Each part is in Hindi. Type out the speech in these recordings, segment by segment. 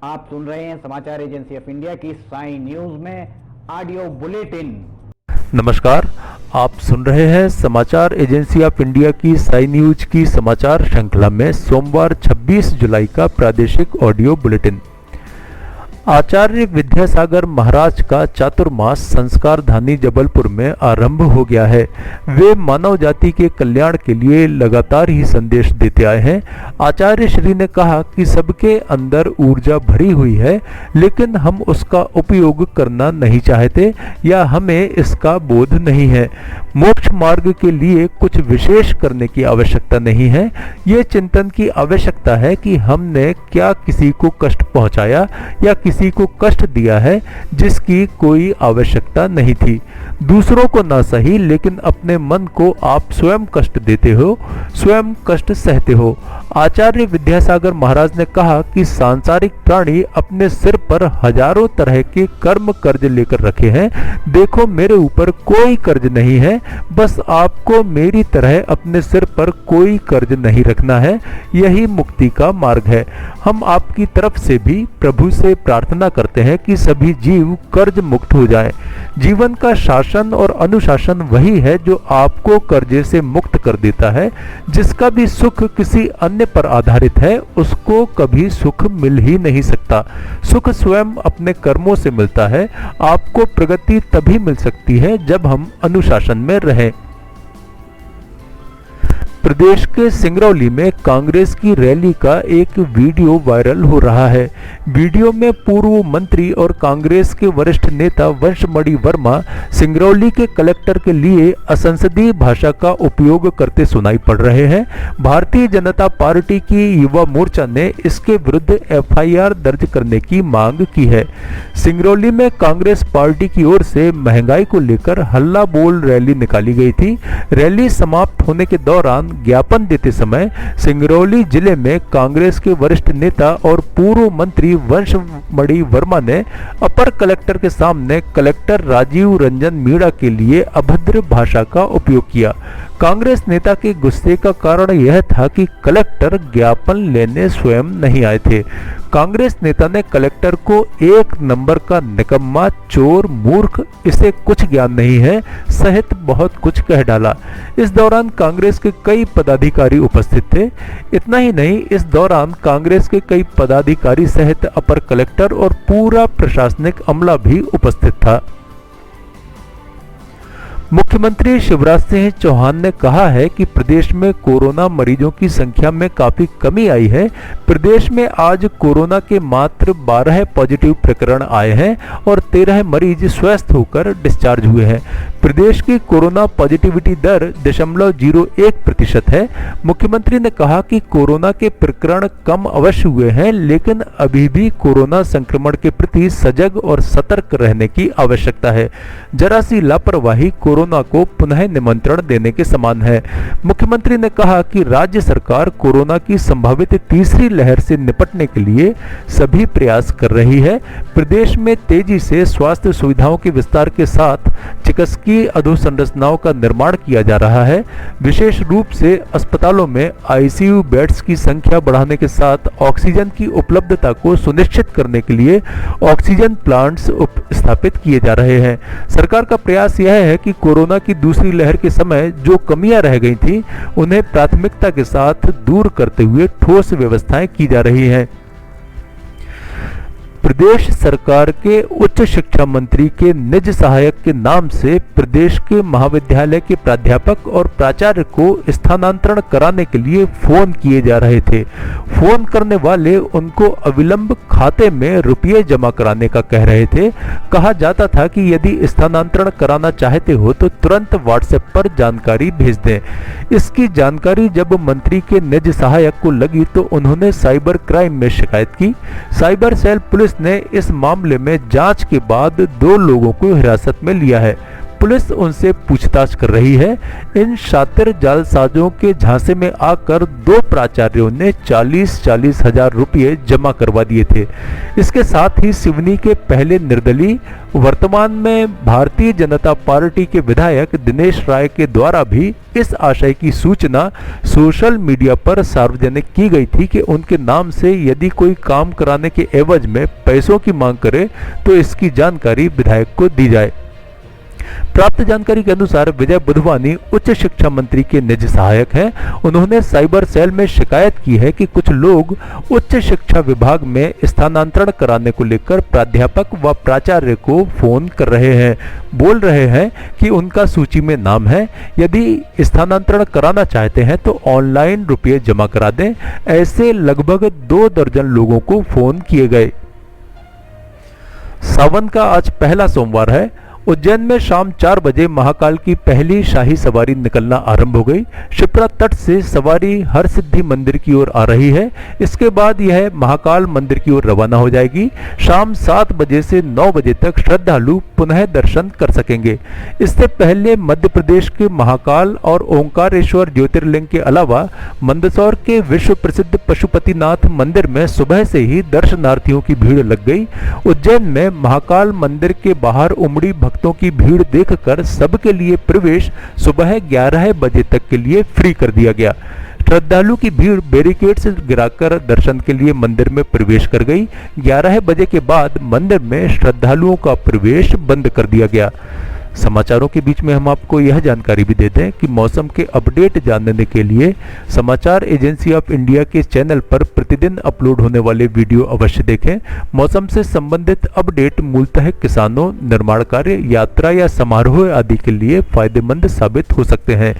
आप सुन रहे हैं समाचार एजेंसी ऑफ इंडिया की साई न्यूज में ऑडियो बुलेटिन। नमस्कार, आप सुन रहे हैं समाचार एजेंसी ऑफ इंडिया की साई न्यूज की समाचार श्रृंखला में सोमवार 26 जुलाई का प्रादेशिक ऑडियो बुलेटिन। आचार्य विद्यासागर महाराज का चातुर्मास संस्कार धानी जबलपुर में आरंभ हो गया है। वे मानव जाति के कल्याण के लिए लगातार ही संदेश देते आए हैं। आचार्य श्री ने कहा कि सबके अंदर ऊर्जा भरी हुई है, लेकिन हम उसका उपयोग करना नहीं चाहते या हमें इसका बोध नहीं है। मोक्ष मार्ग के लिए कुछ विशेष करने की आवश्यकता नहीं है। ये चिंतन की आवश्यकता है कि हमने क्या किसी को कष्ट पहुंचाया या किसी को कष्ट दिया है जिसकी कोई आवश्यकता नहीं थी। दूसरों को ना सही, लेकिन अपने मन को आप स्वयं कष्ट देते हो, स्वयं कष्ट सहते हो। आचार्य विद्यासागर महाराज ने कहा कि सांसारिक प्राणी अपने सिर पर हजारों तरह के कर्म कर्ज लेकर रखे हैं। देखो, मेरे ऊपर कोई कर्ज नहीं है, बस आपको मेरी तरह अपने सिर पर कोई कर्ज नहीं रखना है। यही मुक्ति का मार्ग है। हम आपकी तरफ से भी प्रभु से प्रार्थना करते हैं कि सभी जीव कर्ज मुक्त हो जाएं। जीवन का शासन और अनुशासन वही है जो आपको कर्जे से मुक्त कर देता है। जिसका भी सुख किसी अन्य पर आधारित है, उसको कभी सुख मिल ही नहीं सकता। सुख स्वयं अपने कर्मों से मिलता है। आपको प्रगति तभी मिल सकती है जब हम अनुशासन में रहें। प्रदेश के सिंगरौली में कांग्रेस की रैली का एक वीडियो वायरल हो रहा है। वीडियो में पूर्व मंत्री और कांग्रेस के वरिष्ठ नेता वंशमणि वर्मा सिंगरौली के कलेक्टर के लिए असंसदीय भाषा का उपयोग करते सुनाई पड़ रहे हैं। भारतीय जनता पार्टी की युवा मोर्चा ने इसके विरुद्ध एफआईआर दर्ज करने की मांग की है। सिंगरौली में कांग्रेस पार्टी की ओर से महंगाई को लेकर हल्ला बोल रैली निकाली गई थी। रैली समाप्त होने के दौरान ज्ञापन देते समय सिंगरौली जिले में कांग्रेस के वरिष्ठ नेता और पूर्व मंत्री वंशमणि वर्मा ने अपर कलेक्टर के सामने कलेक्टर राजीव रंजन मीणा के लिए अभद्र भाषा का उपयोग किया। कांग्रेस नेता के गुस्से का कारण यह था कि कलेक्टर ज्ञापन लेने स्वयं नहीं आए थे। कांग्रेस नेता ने कलेक्टर को एक नंबर का निकम्मा, चोर, मूर्ख, इसे कुछ ज्ञान नहीं है सहित बहुत कुछ कह डाला। इस दौरान कांग्रेस के कई पदाधिकारी उपस्थित थे। इतना ही नहीं, इस दौरान कांग्रेस के कई पदाधिकारी सहित अपर कलेक्टर और पूरा प्रशासनिक अमला भी उपस्थित था। मुख्यमंत्री शिवराज सिंह चौहान ने कहा है कि प्रदेश में कोरोना मरीजों की संख्या में काफी कमी आई है। प्रदेश में आज कोरोना के मात्र 12 पॉजिटिव प्रकरण आए हैं और 13 मरीज स्वस्थ होकर डिस्चार्ज हुए हैं। प्रदेश की कोरोना पॉजिटिविटी दर 0.01% है। मुख्यमंत्री ने कहा कि कोरोना के प्रकरण कम अवश्य हुए हैं, लेकिन अभी भी कोरोना संक्रमण के प्रति सजग और सतर्क रहने की आवश्यकता है। जरा सी लापरवाही कोरोना को पुनः निमंत्रण देने के समान है। मुख्यमंत्री ने कहा कि राज्य सरकार कोरोना की संभावित तीसरी लहर से निपटने के लिए सभी प्रयास कर रही है। प्रदेश में तेजी से स्वास्थ्य सुविधाओं के विस्तार के साथ चिकित्सकीय अधोसंरचनाओं का निर्माण किया जा रहा है। विशेष रूप से अस्पतालों में आईसीयू बेड्स की संख्या बढ़ाने के साथ ऑक्सीजन की उपलब्धता को सुनिश्चित करने के लिए ऑक्सीजन प्लांट्स स्थापित किए जा रहे हैं। सरकार का प्रयास यह है कि कोरोना की दूसरी लहर के समय जो कमियां रह गई थीं, उन्हें प्राथमिकता के साथ दूर करते हुए ठोस व्यवस्थाएं की जा रही हैं। प्रदेश सरकार के उच्च शिक्षा मंत्री के निज सहायक के नाम से प्रदेश के महाविद्यालय के प्राध्यापक और प्राचार्य को स्थानांतरण कराने के लिए फोन किए जा रहे थे। फोन करने वाले उनको अविलंब खाते में रुपये जमा कराने का कह रहे थे। कहा जाता था कि यदि स्थानांतरण कराना चाहते हो तो तुरंत व्हाट्सएप पर जानकारी भेज दें। इसकी जानकारी जब मंत्री के निज सहायक को लगी तो उन्होंने साइबर क्राइम में शिकायत की। साइबर सेल पुलिस ने इस मामले में जांच के बाद 2 लोगों को हिरासत में लिया है। पुलिस उनसे पूछताछ कर रही है। इन शातिर जालसाजों के झांसे में आकर 2 प्राचार्यों ने 40-40 हजार रुपये जमा करवा दिए थे। इसके साथ ही सिवनी के पहले निर्दलीय, वर्तमान में भारतीय जनता पार्टी के विधायक दिनेश राय के द्वारा भी इस आशय की सूचना सोशल मीडिया पर सार्वजनिक की गई थी कि उनके नाम से यदि कोई काम कराने के एवज में पैसों की मांग करे तो इसकी जानकारी विधायक को दी जाए। प्राप्त जानकारी के अनुसार विजय बुधवानी उच्च शिक्षा मंत्री के निज सहायक हैं। उन्होंने साइबर सेल में शिकायत की है कि कुछ लोग उच्च शिक्षा विभाग में स्थानांतरण कराने को लेकर प्राध्यापक व प्राचार्य को फोन कर रहे हैं, बोल रहे हैं कि उनका सूची में नाम है, यदि स्थानांतरण कराना चाहते हैं तो ऑनलाइन रुपये जमा करा दें। ऐसे लगभग 2 दर्जन लोगों को फोन किए गए। सावन का आज पहला सोमवार है। उज्जैन में शाम 4 बजे महाकाल की पहली शाही सवारी निकलना आरंभ हो गई। शिप्रा तट से सवारी हरसिद्धि मंदिर की ओर आ रही है। इसके बाद यह महाकाल मंदिर की ओर रवाना हो जाएगी। शाम 7 बजे से 9 बजे तक श्रद्धालु पुनः दर्शन कर सकेंगे। इससे पहले मध्य प्रदेश के महाकाल और ओंकारेश्वर ज्योतिर्लिंग के अलावा मंदसौर के विश्व प्रसिद्ध पशुपतिनाथ मंदिर में सुबह से ही दर्शनार्थियों की भीड़ लग गई। उज्जैन में महाकाल मंदिर के बाहर उमड़ी भक्तों की भीड़ देखकर सबके लिए प्रवेश सुबह 11 बजे तक के लिए फ्री कर दिया गया। श्रद्धालु की भीड़ बैरिकेड से गिराकर दर्शन के लिए मंदिर में प्रवेश कर गई। 11 बजे के बाद मंदिर में श्रद्धालुओं का प्रवेश बंद कर दिया गया। समाचारों के बीच में हम आपको यह जानकारी भी दे दें कि मौसम के अपडेट जानने के लिए समाचार एजेंसी ऑफ इंडिया के चैनल पर प्रतिदिन अपलोड होने वाले वीडियो अवश्य देखें। मौसम से संबंधित अपडेट मूलतः किसानों, निर्माण कार्य, यात्रा या समारोह आदि के लिए फायदेमंद साबित हो सकते हैं।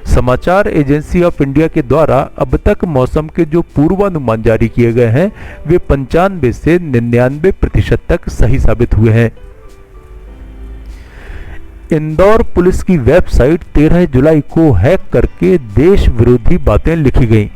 समाचार एजेंसी ऑफ इंडिया के द्वारा अब तक मौसम के जो पूर्वानुमान जारी किए गए हैं वे 95 से 99% तक सही साबित हुए हैं। इंदौर पुलिस की वेबसाइट 13 जुलाई को हैक करके देश विरोधी बातें लिखी गईं।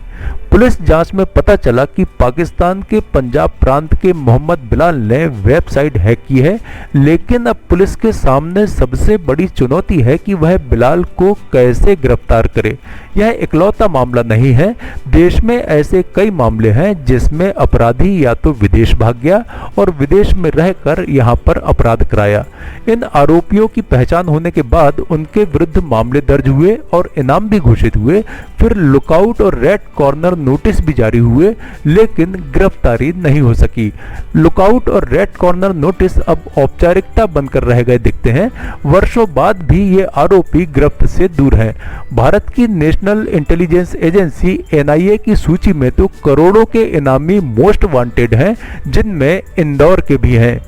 पुलिस जांच में पता चला कि पाकिस्तान के पंजाब प्रांत के मोहम्मद बिलाल ने वेबसाइट हैक की है, लेकिन अब पुलिस के सामने सबसे बड़ी चुनौती है कि वह बिलाल को कैसे गिरफ्तार करे। यह इकलौता मामला नहीं है, देश में ऐसे कई मामले हैं जिसमें अपराधी या तो विदेश भाग गया और विदेश में रहकर यहां पर अपराध कराया। इन आरोपियों की पहचान होने के बाद उनके विरुद्ध मामले दर्ज हुए और इनाम भी घोषित हुए। फिर लुकआउट और रेड कॉर्नर नोटिस भी जारी हुए, लेकिन गिरफ्तारी नहीं हो सकी। लुकआउट और रेड कॉर्नर नोटिस अब औपचारिकता बनकर रह गए दिखते हैं। वर्षों बाद भी ये आरोपी गिरफ्त से दूर हैं। भारत की नेशनल इंटेलिजेंस एजेंसी NIA की सूची में तो करोड़ों के इनामी मोस्ट वांटेड हैं, जिनमें इंदौर के भी हैं।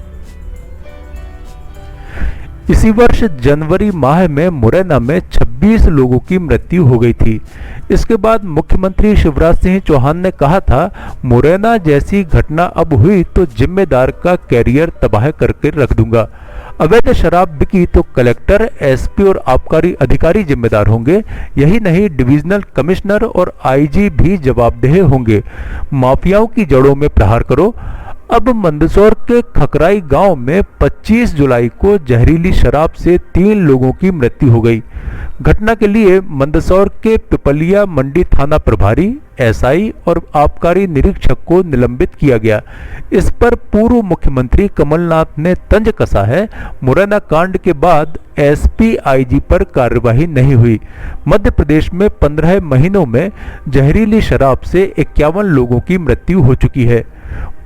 इसी वर्ष जनवरी माह में मुरैना में 26 लोगों की मृत्यु हो गई थी। इसके बाद मुख्यमंत्री शिवराज सिंह चौहान ने कहा था, मुरैना जैसी घटना अब हुई तो जिम्मेदार का कैरियर तबाह करके रख दूंगा। अवैध शराब बिकी तो कलेक्टर, SP और आबकारी अधिकारी जिम्मेदार होंगे। यही नहीं, डिविजनल कमिश्नर और IG भी जवाबदेह होंगे। माफियाओं की जड़ों में प्रहार करो। अब मंदसौर के खकराई गांव में 25 जुलाई को जहरीली शराब से 3 लोगों की मृत्यु हो गई। घटना के लिए मंदसौर के पिपलिया मंडी थाना प्रभारी, SI और आबकारी निरीक्षक को निलंबित किया गया। इस पर पूर्व मुख्यमंत्री कमलनाथ ने तंज कसा है। मुरैना कांड के बाद SP IG पर कार्यवाही नहीं हुई। मध्य प्रदेश में 15 महीनों में जहरीली शराब से 51 लोगों की मृत्यु हो चुकी है।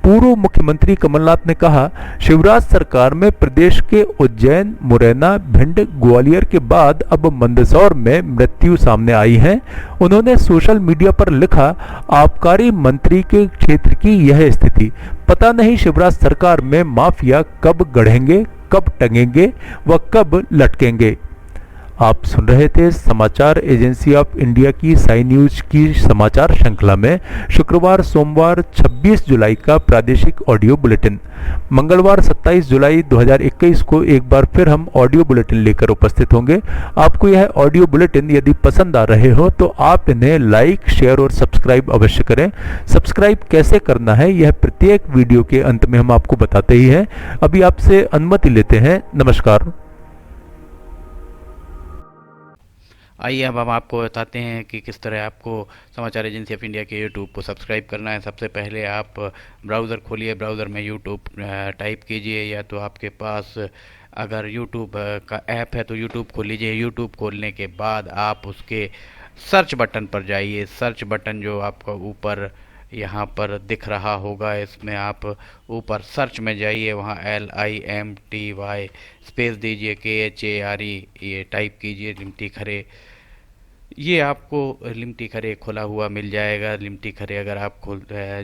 पूर्व मुख्यमंत्री कमलनाथ ने कहा, शिवराज सरकार में प्रदेश के उज्जैन, मुरैना, भिंड, ग्वालियर के बाद अब मंदसौर में मृत्यु सामने आई है। उन्होंने सोशल मीडिया पर लिखा, आबकारी मंत्री के क्षेत्र की यह स्थिति, पता नहीं शिवराज सरकार में माफिया कब गढ़ेंगे, कब टंगेंगे व कब लटकेंगे। आप सुन रहे थे समाचार एजेंसी ऑफ इंडिया की साई न्यूज की समाचार श्रृंखला में शुक्रवार, सोमवार 26 जुलाई का प्रादेशिक ऑडियो बुलेटिन। मंगलवार 27 जुलाई 2021 को एक बार फिर हम ऑडियो बुलेटिन लेकर उपस्थित होंगे। आपको यह ऑडियो बुलेटिन यदि पसंद आ रहे हो तो आप इन्हें लाइक, शेयर और सब्सक्राइब अवश्य करें। सब्सक्राइब कैसे करना है यह प्रत्येक वीडियो के अंत में हम आपको बताते ही हैं। अभी आपसे अनुमति लेते हैं। नमस्कार। आइए अब हम आपको बताते हैं कि किस तरह आपको समाचार एजेंसी ऑफ इंडिया के यूट्यूब को सब्सक्राइब करना है। सबसे पहले आप ब्राउज़र खोलिए, ब्राउज़र में यूट्यूब टाइप कीजिए, या तो आपके पास अगर यूट्यूब का ऐप है तो यूट्यूब खोल लीजिए। यूट्यूब खोलने के बाद आप उसके सर्च बटन पर जाइए। सर्च बटन जो आपका ऊपर यहाँ पर दिख रहा होगा, इसमें आप ऊपर सर्च में जाइए, वहाँ LIMTY स्पेस दीजिए, KHARE ये टाइप कीजिए, लिमटी खरे। ये आपको लिमटी खरे खुला हुआ मिल जाएगा। लिमटी खरे अगर आप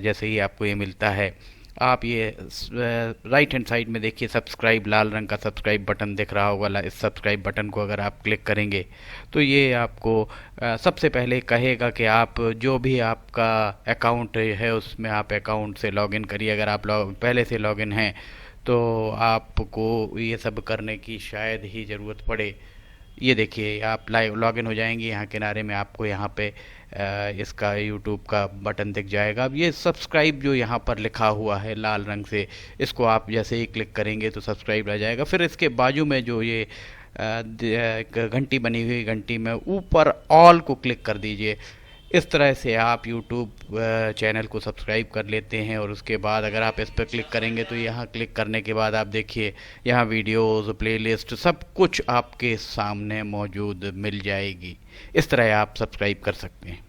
जैसे ही आपको ये मिलता है, आप ये राइट हैंड साइड में देखिए सब्सक्राइब, लाल रंग का सब्सक्राइब बटन दिख रहा होगा। इस सब्सक्राइब बटन को अगर आप क्लिक करेंगे तो ये आपको सबसे पहले कहेगा कि आप जो भी आपका अकाउंट है उसमें आप अकाउंट से लॉगिन करिए। अगर आप पहले से लॉगिन हैं तो आपको ये सब करने की शायद ही ज़रूरत पड़े। ये देखिए आप लाइव लॉगिन हो जाएंगे, यहाँ किनारे में आपको यहाँ पे इसका यूट्यूब का बटन दिख जाएगा। अब ये सब्सक्राइब जो यहाँ पर लिखा हुआ है लाल रंग से, इसको आप जैसे ही क्लिक करेंगे तो सब्सक्राइब आ जाएगा। फिर इसके बाजू में जो ये एक घंटी बनी हुई, घंटी में ऊपर ऑल को क्लिक कर दीजिए। इस तरह से आप यूट्यूब चैनल को सब्सक्राइब कर लेते हैं। और उसके बाद अगर आप इस पर क्लिक करेंगे तो यहाँ क्लिक करने के बाद आप देखिए यहाँ वीडियोस, प्लेलिस्ट सब कुछ आपके सामने मौजूद मिल जाएगी। इस तरह आप सब्सक्राइब कर सकते हैं।